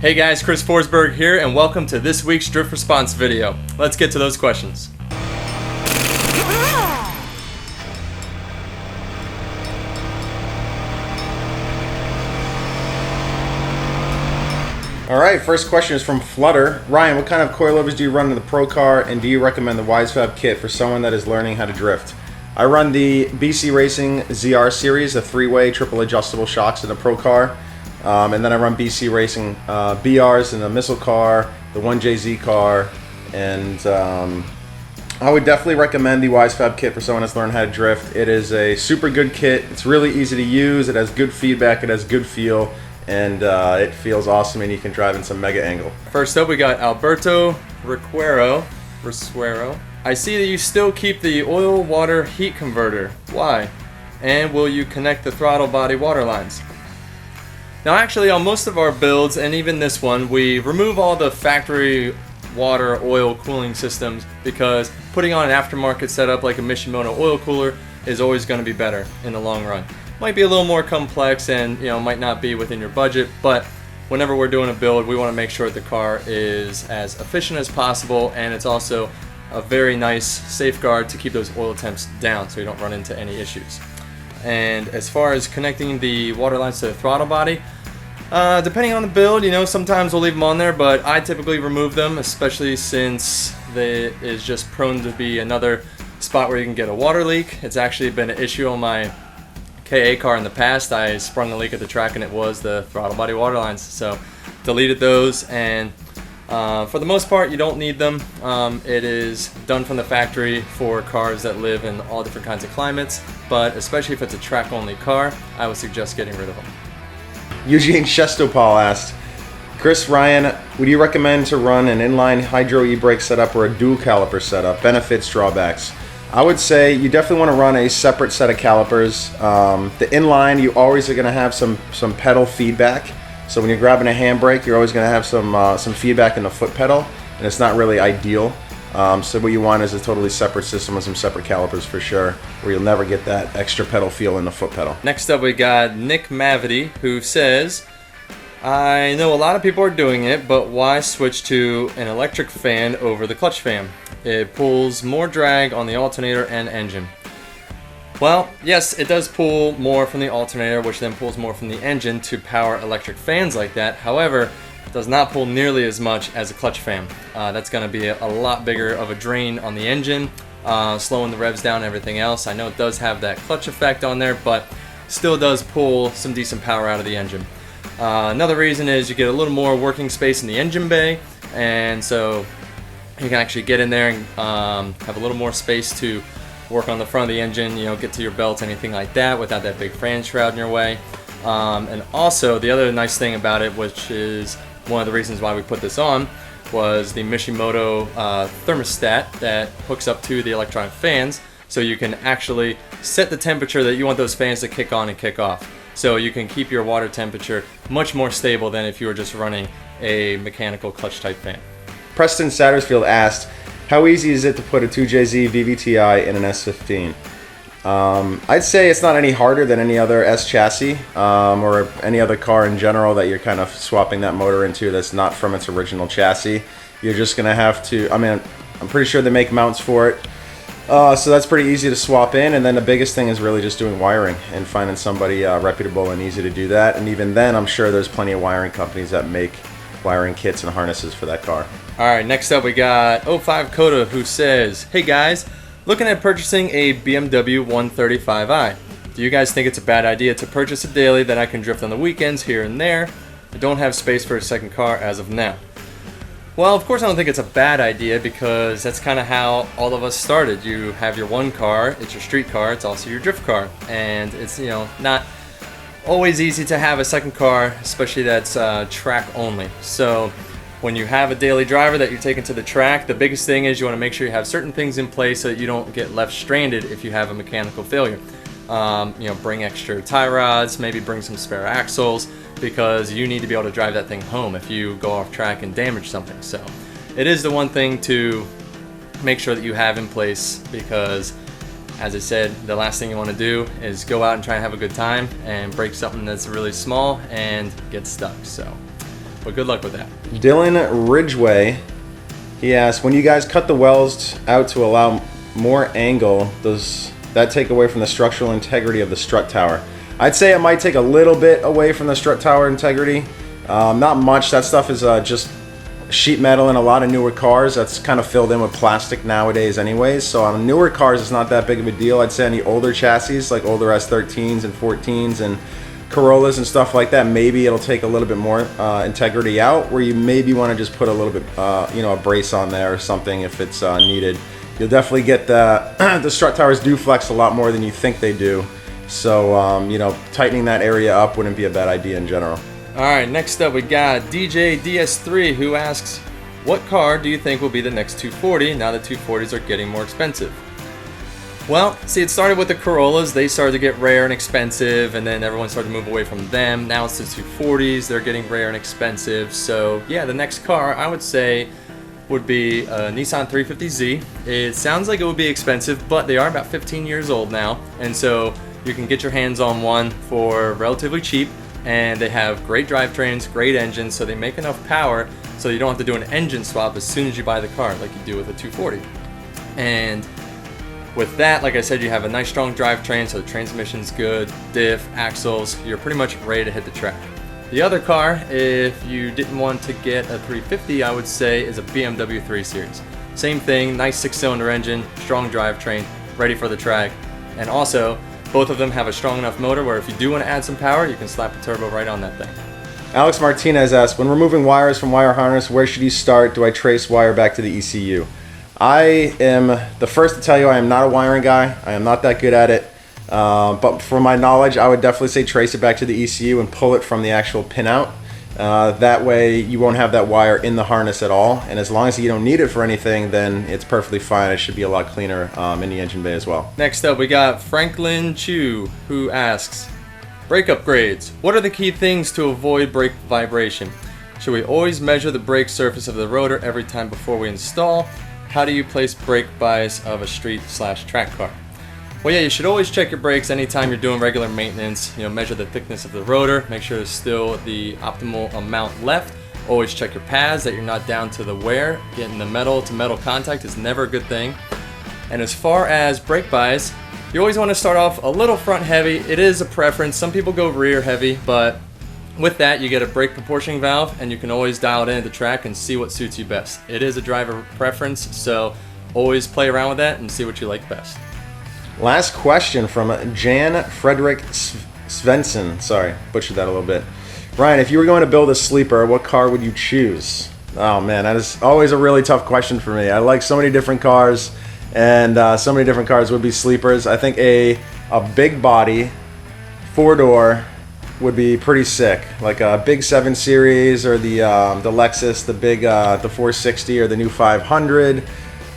Hey guys, Chris Forsberg here, and welcome to this week's Drift Response video. Let's get to those questions. Alright, first question is from Flutter. Ryan, what kind of coilovers do you run in the Pro Car, and do you recommend the WiseFab kit for someone that is learning how to drift? I run the BC Racing ZR series, the 3-way triple adjustable shocks in the Pro Car. And then I run BC Racing BRs in the Missile car, the 1JZ car, and I would definitely recommend the WiseFab kit for someone that's learning how to drift. It is a super good kit. It's really easy to use. It has good feedback. It has good feel, and it feels awesome, and you can drive in some mega angle. First up, we got Alberto Requero. I see that you still keep the oil-water heat converter. Why? And will you connect the throttle body water lines? Now actually on most of our builds, and even this one, we remove all the factory water oil cooling systems because putting on an aftermarket setup like a Mishimoto oil cooler is always going to be better in the long run. Might be a little more complex and might not be within your budget, but whenever we're doing a build we want to make sure the car is as efficient as possible, and it's also a very nice safeguard to keep those oil temps down so you don't run into any issues. And as far as connecting the water lines to the throttle body, depending on the build, sometimes we'll leave them on there, but I typically remove them, especially since it is just prone to be another spot where you can get a water leak. It's actually been an issue on my KA car in the past. I sprung a leak at the track and it was the throttle body water lines, so deleted those. And for the most part, you don't need them. It is done from the factory for cars that live in all different kinds of climates, but especially if it's a track-only car, I would suggest getting rid of them. Eugene Shestopal asked, Chris, Ryan, would you recommend to run an inline hydro e-brake setup or a dual caliper setup? Benefits, drawbacks? I would say you definitely want to run a separate set of calipers. The inline, you always are going to have some pedal feedback. So when you're grabbing a handbrake, you're always going to have some feedback in the foot pedal, and it's not really ideal. So what you want is a totally separate system with some separate calipers for sure, where you'll never get that extra pedal feel in the foot pedal. Next up we got Nick Mavity, who says, I know a lot of people are doing it, but why switch to an electric fan over the clutch fan? It pulls more drag on the alternator and engine. Well, yes, it does pull more from the alternator, which then pulls more from the engine to power electric fans like that. However, it does not pull nearly as much as a clutch fan. That's going to be a lot bigger of a drain on the engine, slowing the revs down and everything else. I know it does have that clutch effect on there, but still does pull some decent power out of the engine. Another reason is you get a little more working space in the engine bay, and so you can actually get in there and have a little more space to work on the front of the engine, get to your belts, anything like that, without that big fan shroud in your way. And also, the other nice thing about it, which is one of the reasons why we put this on, was the Mishimoto thermostat that hooks up to the electronic fans, so you can actually set the temperature that you want those fans to kick on and kick off. So you can keep your water temperature much more stable than if you were just running a mechanical clutch type fan. Preston Sattersfield asked, how easy is it to put a 2JZ VVTi in an S15? I'd say it's not any harder than any other S chassis or any other car in general that you're kind of swapping that motor into that's not from its original chassis. You're just going to have to, I'm pretty sure they make mounts for it. So that's pretty easy to swap in, and then the biggest thing is really just doing wiring and finding somebody reputable and easy to do that. And even then, I'm sure there's plenty of wiring companies that make wiring kits and harnesses for that car. Alright, next up we got 05 Coda, who says, hey guys, looking at purchasing a BMW 135i. Do you guys think it's a bad idea to purchase a daily that I can drift on the weekends here and there? I don't have space for a second car as of now. Well, of course I don't think it's a bad idea, because that's kind of how all of us started. You have your one car, it's your street car, it's also your drift car, and it's not always easy to have a second car, especially that's track only. So when you have a daily driver that you're taking to the track, the biggest thing is you want to make sure you have certain things in place so that you don't get left stranded if you have a mechanical failure. Bring extra tie rods, maybe bring some spare axles, because you need to be able to drive that thing home if you go off track and damage something. So it is the one thing to make sure that you have in place, because as I said, the last thing you want to do is go out and try and have a good time and break something that's really small and get stuck. So But good luck with that. Dylan Ridgway, he asked, when you guys cut the wells out to allow more angle, does that take away from the structural integrity of the strut tower? I'd say it might take a little bit away from the strut tower integrity. Not much. That stuff is just sheet metal in a lot of newer cars. That's kind of filled in with plastic nowadays anyways. So on newer cars, it's not that big of a deal. I'd say any older chassis, like older S13s and 14s and Corollas and stuff like that, maybe it'll take a little bit more integrity out, where you maybe want to just put a little bit, a brace on there or something if it's needed. You'll definitely get the strut towers do flex a lot more than you think they do. So, tightening that area up wouldn't be a bad idea in general. All right, next up we got DJ DS3 who asks, what car do you think will be the next 240 now that 240s are getting more expensive? Well, see, it started with the Corollas. They started to get rare and expensive, and then everyone started to move away from them. Now it's the 240s. They're getting rare and expensive. So, yeah, the next car, I would say, would be a Nissan 350Z. It sounds like it would be expensive, but they are about 15 years old now, and so you can get your hands on one for relatively cheap. And they have great drivetrains, great engines, so they make enough power so you don't have to do an engine swap as soon as you buy the car like you do with a 240. And with that, like I said, you have a nice strong drivetrain, so the transmission's good, diff, axles, you're pretty much ready to hit the track. The other car, if you didn't want to get a 350, I would say is a BMW 3 Series. Same thing, nice 6-cylinder engine, strong drivetrain, ready for the track. And also, both of them have a strong enough motor where if you do want to add some power, you can slap a turbo right on that thing. Alex Martinez asked, when removing wires from wire harness, where should you start? Do I trace wire back to the ECU? I am the first to tell you I am not a wiring guy. I am not that good at it. But from my knowledge, I would definitely say trace it back to the ECU and pull it from the actual pinout. That way you won't have that wire in the harness at all. And as long as you don't need it for anything, then it's perfectly fine. It should be a lot cleaner in the engine bay as well. Next up, we got Franklin Chu, who asks, brake upgrades. What are the key things to avoid brake vibration? Should we always measure the brake surface of the rotor every time before we install? How do you place brake bias of a street/track car? Well, yeah, you should always check your brakes anytime you're doing regular maintenance. Measure the thickness of the rotor, make sure there's still the optimal amount left. Always check your pads, that you're not down to the wear. Getting the metal to metal contact is never a good thing. And as far as brake bias, you always want to start off a little front heavy. It is a preference. Some people go rear heavy, but with that, you get a brake proportioning valve, and you can always dial it into the track and see what suits you best. It is a driver preference, so always play around with that and see what you like best. Last question from Jan Frederick Svensson. Sorry, butchered that a little bit. Ryan, if you were going to build a sleeper, what car would you choose? Oh man, that is always a really tough question for me. I like so many different cars, and so many different cars would be sleepers. I think a big body, 4-door would be pretty sick. Like a big 7 Series or the Lexus, the big the 460 or the new 500.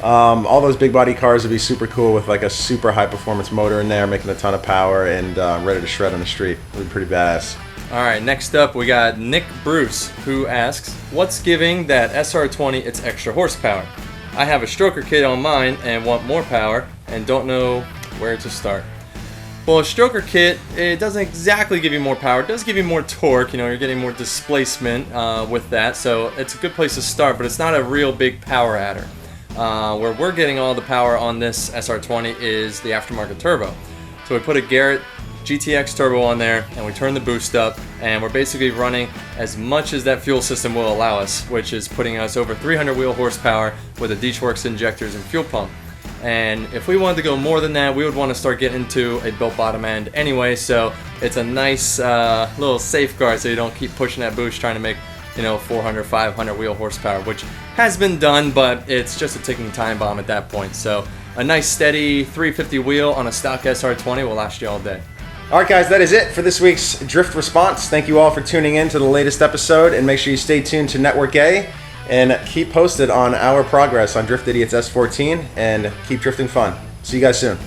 All those big body cars would be super cool with like a super high performance motor in there, making a ton of power and ready to shred on the street. It would be pretty badass. All right, next up we got Nick Bruce, who asks, what's giving that SR20 its extra horsepower? I have a stroker kit on mine and want more power and don't know where to start. Well, a stroker kit, it doesn't exactly give you more power. It does give you more torque. You're getting more displacement with that, so it's a good place to start, but it's not a real big power adder. Where we're getting all the power on this SR20 is the aftermarket turbo. So we put a Garrett GTX turbo on there and we turn the boost up, and we're basically running as much as that fuel system will allow us, which is putting us over 300 wheel horsepower with the Deechworks injectors and fuel pump. And if we wanted to go more than that, we would want to start getting into a built bottom end anyway, so it's a nice little safeguard so you don't keep pushing that boost trying to make 400, 500 wheel horsepower, which has been done, but it's just a ticking time bomb at that point. So a nice steady 350 wheel on a stock SR20 will last you all day. All right, guys, that is it for this week's Drift Response. Thank you all for tuning in to the latest episode, and make sure you stay tuned to Network A and keep posted on our progress on Drift Idiots S14, and keep drifting fun. See you guys soon.